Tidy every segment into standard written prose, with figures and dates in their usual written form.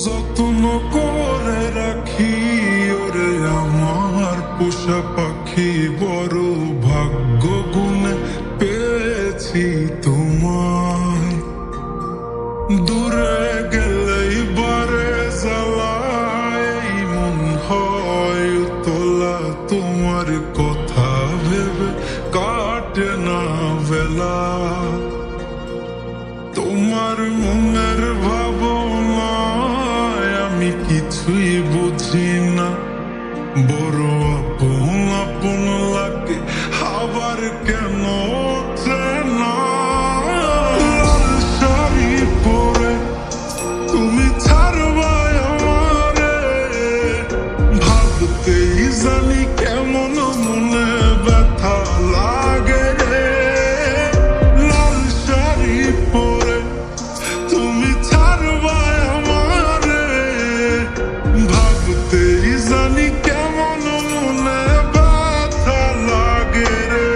যত্ন করে রাখি ওরে আমার পোষা পাখি, বড় ভাগ্য গুণে পেয়েছি তোমায়। দূরে গেলেই বারে জ্বালায় মন হয় তোলা, তোমার কথা ভেবে কাটে না বেলা। তোমার মনের ভাবনায় আমি কিছুই বুঝি না, বড় আপন আপন লাগে আবার কেন চেনা। লাল শাড়ি পরে তুমি ছাড়বা আমারে, ভাবতেই জানি কেমন মনে ব্যথা লাগে রে। লাল শাড়ি পরে তুমি ছাড়বা আমারে, ভাবতেই জানি কেমন মনে ব্যথা লাগে রে।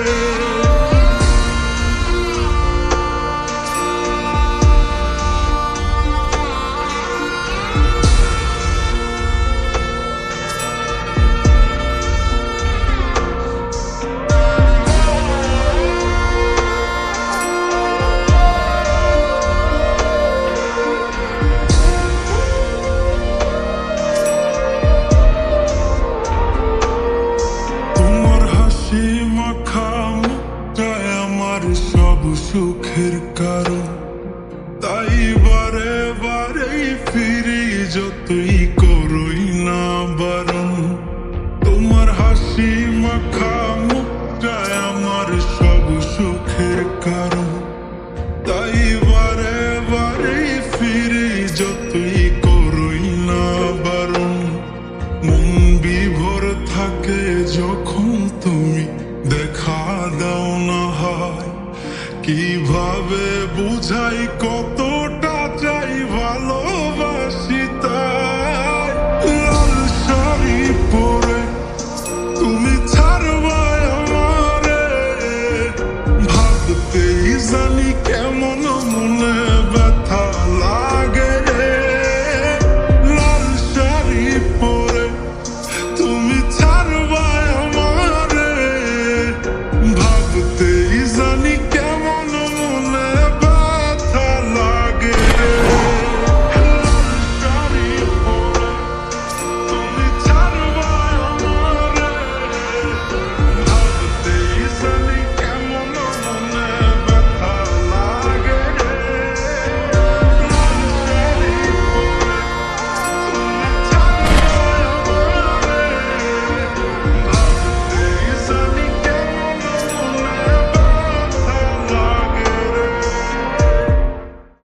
আমার সব সুখের কারণ, তাই বারে বারে ফিরি যতই করই না বারণ। তোমার হাসি মাখা মুখটায় আমার সব সুখের কারণ, তাই বারে বারে ফিরি যতই করই না বারণ। মন বিভোর থাকে যখন তুমি দেখা দাও না হয়, কিভাবে বুঝাই